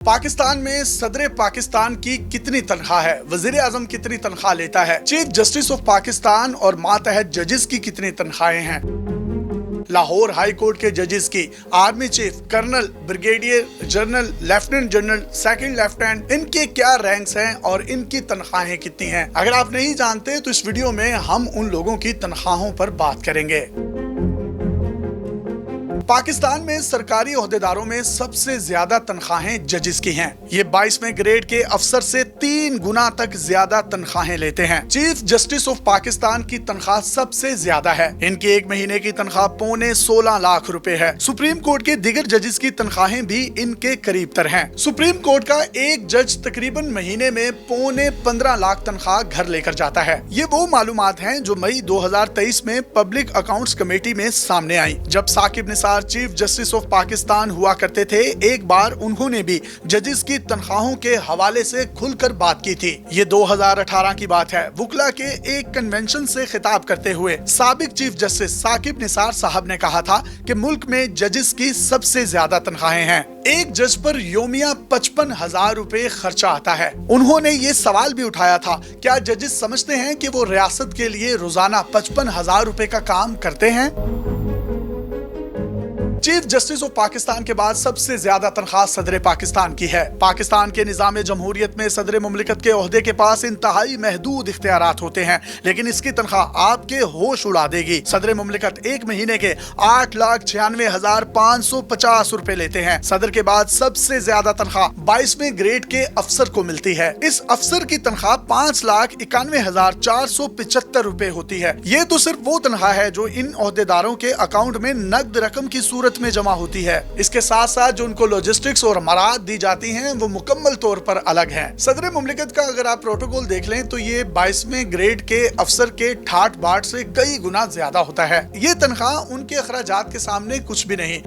पाकिस्तान में सदर पाकिस्तान की कितनी तनख्वाह है, वजीर आजम कितनी तनख्वाह लेता है, चीफ जस्टिस ऑफ पाकिस्तान और मातहत जजेस की कितनी तनख्वाहें हैं, लाहौर हाई कोर्ट के जजेस की, army chief, colonel, brigadier general, lieutenant general, second lieutenant, इनके क्या रैंक्स हैं और इनकी तनख्वाहें कितनी हैं। अगर आप नहीं जानते तो इस वीडियो में हम उन लोगों की तनख्वाहों पर बात करेंगे। पाकिस्तान में सरकारी ओहदेदारों में सबसे ज्यादा तनख्वाहें जजेस की हैं। ये 22वें ग्रेड के अफसर से 3 गुना तक ज्यादा तनख्वाहें लेते हैं। चीफ जस्टिस ऑफ पाकिस्तान की तनख्वाह सबसे ज्यादा है। इनकी एक महीने की तनख्वाह पौने 16 लाख रुपए है। सुप्रीम कोर्ट के दिगर जजेस की तनख्वाहें भी इनके करीब तर हैं। सुप्रीम कोर्ट का एक जज तकरीबन महीने में पौने 15 लाख तनख्वाह घर लेकर जाता है। ये वो मालूमात हैं जो मई 2023 में पब्लिक अकाउंट्स कमेटी में सामने आई। जब Saqib Nisar chief justice of Pakistan हुआ करते थे, एक बार उन्होंने भी जजेस की तनख्वाहों के हवाले से खुलकर बात की थी। ये 2018 की बात है। वुकला के एक कन्वेंशन से खिताब करते हुए साबिक चीफ जस्टिस साकिब निसार साहब ने कहा था कि मुल्क में जजेस की सबसे ज्यादा तनख्वाहें हैं। एक जज पर योमिया 55,000 रुपए खर्चा आता है। उन्होंने ये सवाल भी उठाया था, क्या जजेस समझते हैं कि वो रियासत के लिए रोजाना 55,000 रुपए का काम करते हैं? चीफ जस्टिस ऑफ पाकिस्तान के बाद सबसे ज्यादा तनख्वाह सदर पाकिस्तान की है। पाकिस्तान के निजाम जमहूरियत में सदर मुमलिकत के ओहदे के पास इंतहाई महदूद इख्तियारात होते हैं, लेकिन इसकी तनख्वाह आपके होश उड़ा देगी। सदर मुमलिकत एक महीने के 8,96,550 रुपए लेते हैं। सदर के बाद सबसे ज्यादा तनख्वाह 22वें ग्रेड के अफसर को मिलती है। इस अफसर की तनख्वाह 5,91,475 रुपए होती है। ये तो सिर्फ वो तनख्वाह है जो इन ओहदेदारों के अकाउंट में नकद रकम की सूरत में जमा होती है। इसके साथ साथ जो उनको लॉजिस्टिक्स और मराद दी जाती हैं वो मुकम्मल तौर पर अलग हैं। सदर मुमलिकत का अगर आप प्रोटोकॉल देख लें तो ये 22वें ग्रेड के अफसर के ठाट बाट से कई गुना ज्यादा होता है। ये तनख्वाह उनके अखराजात के सामने कुछ भी नहीं।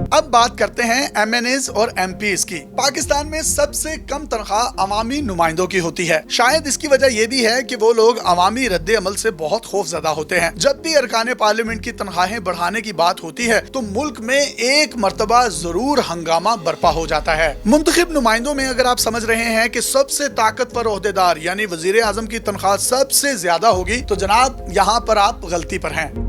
अब बात करते हैं MNAs और MPs की। पाकिस्तान में सबसे कम तनख्वाह अवामी नुमाइंदों की होती है। शायद इसकी वजह यह भी है कि वो लोग अवामी रद्दे अमल से बहुत खौफजदा होते हैं। जब भी अरकान पार्लियामेंट की तनख्वाहें बढ़ाने की बात होती है तो मुल्क में एक मर्तबा जरूर हंगामा बर्पा हो जाता है। मुंतखब नुमाइंदों में अगर आप समझ रहे हैं कि सबसे ताकतवर ओहदेदार यानी वजीर आजम की तनख्वाह सबसे ज्यादा होगी तो जनाब यहाँ पर आप गलती पर हैं।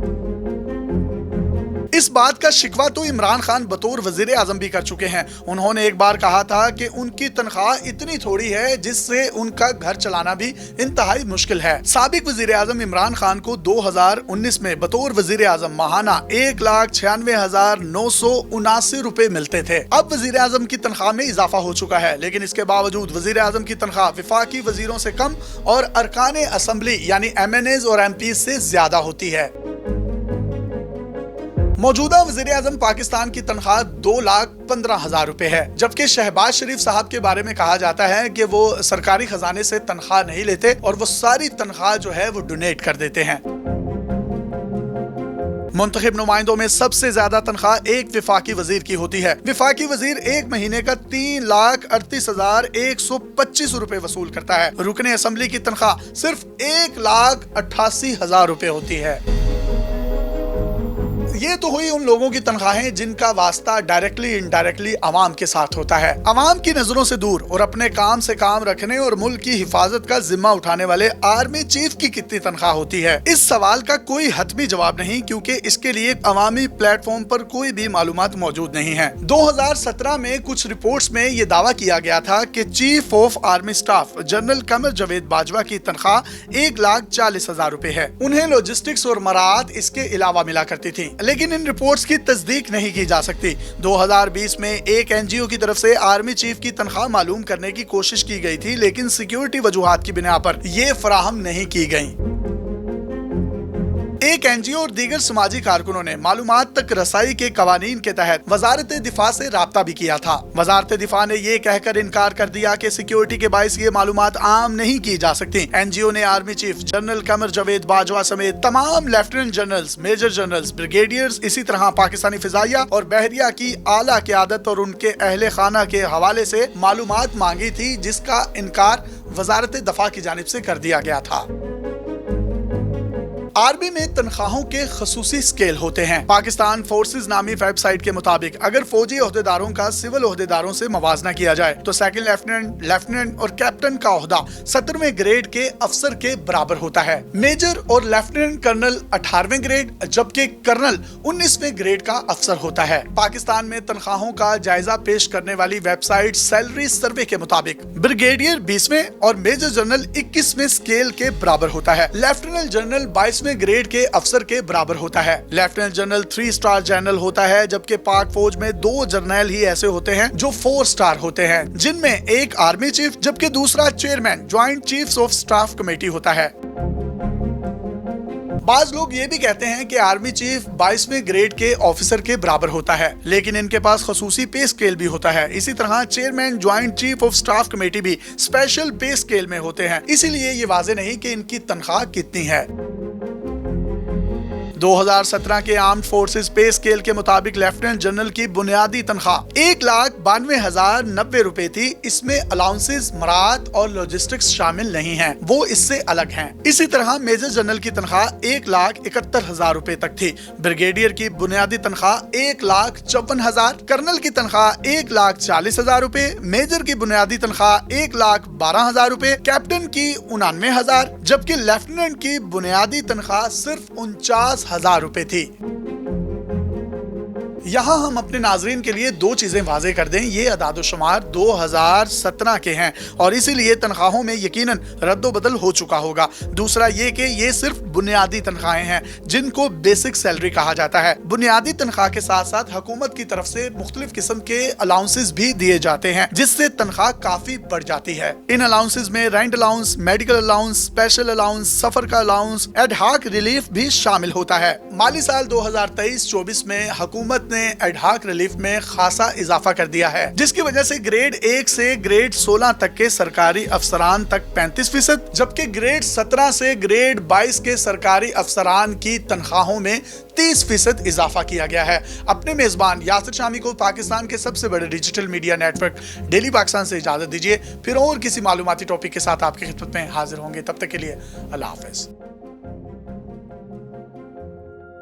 इस बात का शिकवा तो इमरान खान बतौर वजीर आजम भी कर चुके हैं। उन्होंने एक बार कहा था कि उनकी तनख्वाह इतनी थोड़ी है जिससे उनका घर चलाना भी इंतहाई मुश्किल है। साबिक वजीर आजम इमरान खान को 2019 में बतौर वजीर आजम माहाना 1,96,979 रुपए मिलते थे। अब वजीर आजम की तनख्वाह में इजाफा हो चुका है, लेकिन इसके बावजूद वजीर आजम की तनख्वाह विफाकी वजीरों से कम और अरकान असम्बली यानी MNAs और MPs से ज्यादा होती है। मौजूदा वज़ीर आज़म पाकिस्तान की तनख्वाह 2,15,000 रुपए है, जबकि शहबाज शरीफ साहब के बारे में कहा जाता है कि वो सरकारी खजाने से तनख्वाह नहीं लेते और वो सारी तनख्वाह जो है वो डोनेट कर देते हैं। मुंतखब नुमाइंदों में सबसे ज्यादा तनख्वाह एक विफाकी वजीर की होती है। विफाकी वजीर एक महीने का 3,38,125 रुपए वसूल करता है। रुकने असम्बली की तनख्वाह सिर्फ 1,88,000 रुपए होती है। ये तो हुई उन लोगों की तनख्वाहें जिनका वास्ता डायरेक्टली इनडायरेक्टली अवाम के साथ होता है। अवाम की नजरों से दूर और अपने काम से काम रखने और मुल्क की हिफाजत का जिम्मा उठाने वाले आर्मी चीफ की कितनी तनख्वाह होती है? इस सवाल का कोई हतमी जवाब नहीं, क्योंकि इसके लिए अवामी प्लेटफॉर्म पर कोई भी मालूमात मौजूद नहीं है। 2017 में कुछ रिपोर्ट्स में ये दावा किया गया था कि chief of army staff general Qamar Javed Bajwa की तनख्वाह 1,40,000 रुपए है। उन्हें लॉजिस्टिक्स और मराद इसके अलावा मिला करती थी, लेकिन इन रिपोर्ट्स की तस्दीक नहीं की जा सकती। 2020 में एक NGO की तरफ से आर्मी चीफ की तनख्वाह मालूम करने की कोशिश की गई थी, लेकिन सिक्योरिटी वजूहात की बिना पर ये फराहम नहीं की गई। एक NGO और दीगर समाजी कारकुनों ने मालूमात तक रसाई के कवानीन के तहत वजारत दिफा से राब्ता भी किया था। वजारत दिफा ने ये कहकर इनकार कर दिया कि सिक्योरिटी के बाइस ये मालूमात आम नहीं की जा सकती। NGO ने army chief general Qamar Javed Bajwa समेत तमाम lieutenant generals, major generals, brigadiers, इसी तरह पाकिस्तानी फिजाइया और बहरिया की आला क़यादत और उनके अहले खाना के हवाले से मालूमात मांगी थी, जिसका इनकार वजारत दफा की जानिब से कर दिया गया था। आर्मी में तनख्वाहों के खसूसी स्केल होते हैं। पाकिस्तान फोर्सेज नामी वेबसाइट के मुताबिक अगर फौजी ओहदेदारों का सिविल ओहदेदारों से मवाजना किया जाए तो सेकंड लेफ्टिनेंट, लेफ्टिनेंट और कैप्टन का ओहदा 17वें ग्रेड के अफसर के बराबर होता है। मेजर और लेफ्टिनेंट कर्नल 18वें ग्रेड जबकि कर्नल 19वें ग्रेड का अफसर होता है। पाकिस्तान में तनख्वाहों का जायजा पेश करने वाली वेबसाइट सैलरी सर्वे के मुताबिक ब्रिगेडियर 20वें और मेजर जनरल 21वें स्केल के बराबर होता है। लेफ्टिनेंट जनरल 22वें ग्रेड के अफसर के बराबर होता है। लेफ्टिनेंट जनरल 3 स्टार जनरल होता है, जबकि पाक फौज में 2 जर्नल ही ऐसे होते हैं जो 4 स्टार होते हैं, जिनमें एक आर्मी चीफ जबकि दूसरा chairman joint chiefs of staff committee होता है। बाज लोग ये भी कहते हैं कि आर्मी चीफ 22वें ग्रेड के ऑफिसर के बराबर होता है, लेकिन इनके पास खसूसी पे स्केल भी होता है। इसी तरह chairman joint chief of staff committee भी स्पेशल पे स्केल में होते हैं, इसीलिए ये वाजे नहीं कि इनकी तनख्वाह कितनी है। 2017 के आर्म्ड फोर्सेस पे स्केल के मुताबिक लेफ्टिनेंट जनरल की बुनियादी तनख्वाह 1,92,090 रुपए थी। इसमें अलाउंसेस, मराहत और लॉजिस्टिक्स शामिल नहीं हैं, वो इससे अलग हैं। इसी तरह मेजर जनरल की तनख्वाह 1,71,000 रुपए तक थी। ब्रिगेडियर की बुनियादी तनख्वाह 1,54,000, कर्नल की तनख्वाह 1,40,000 रुपए, मेजर की बुनियादी तनख्वाह 1,12,000 रुपए, कैप्टन की 99,000, जबकि लेफ्टिनेंट की बुनियादी तनख्वाह सिर्फ 49,000 रुपए थी। यहाँ हम अपने नाजरीन के लिए 2 चीजें वाजे कर दें, ये अदाद-ओ-शुमार 2017 के हैं और इसीलिए तनख्वाहों में यकीनन रद्द-ओ-बदल हो चुका होगा। दूसरा ये कि ये सिर्फ बुनियादी तनख्वाहें हैं जिनको बेसिक सैलरी कहा जाता है। बुनियादी तनख्वाह के साथ साथ हुकूमत की तरफ से मुख्तलिफ किस्म के अलाउंसेस भी दिए जाते हैं, जिससे तनख्वाह काफी बढ़ जाती है। इन अलाउंसेस में rent allowance, medical allowance, special allowance, सफर का अलाउंस, एडहाक रिलीफ भी शामिल होता है। माली साल 2023-24 में हुकूमत एडहाक रिलीफ में खासा इजाफा कर दिया है, जिसकी वजह से ग्रेड 1 से ग्रेड 16 तक के सरकारी अफसरान तक 35%, जबकि ग्रेड 17 से ग्रेड 22 के सरकारी अफसरान की तनख्वाहों में 30% इजाफा किया गया है। अपने मेजबान यासिर शामी को पाकिस्तान के सबसे बड़े digital media network daily Pakistan से इजाजत दीजिए। फिर और किसी मालूमाती टॉपिक के साथ आपकी खिदमत में हाजिर होंगे। तब तक के लिए अल्लाह हाफिज।